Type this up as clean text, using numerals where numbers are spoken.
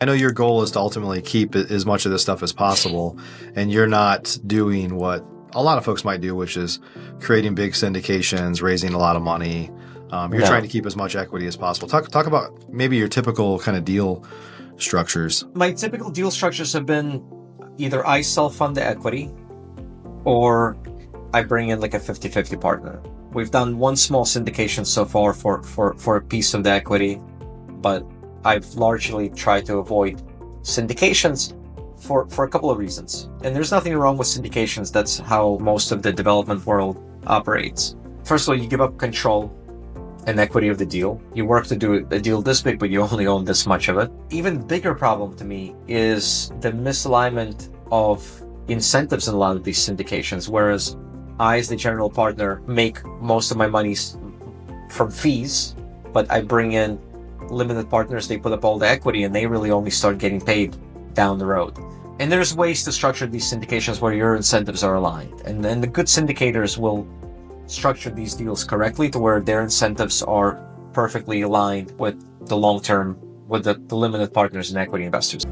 I know your goal is to ultimately keep as much of this stuff as possible, and you're not doing what a lot of folks might do, which is creating big syndications, raising a lot of money. You're trying to No. keep as much equity as possible. Talk about maybe your typical kind of deal structures. My typical deal structures have been either I self-fund the equity or I bring in like a 50-50 partner. We've done one small syndication so far for a piece of the equity, but I've largely tried to avoid syndications for a couple of reasons. And there's nothing wrong with syndications. That's how most of the development world operates. First of all, you give up control and equity of the deal. You work to do a deal this big, but you only own this much of it. Even bigger problem to me is the misalignment of incentives in a lot of these syndications, whereas I, as the general partner, make most of my money from fees, but I bring in limited partners, they put up all the equity, and they really only start getting paid down the road. And there's ways to structure these syndications where your incentives are aligned. And then the good syndicators will structure these deals correctly to where their incentives are perfectly aligned with the long term, with the limited partners and equity investors.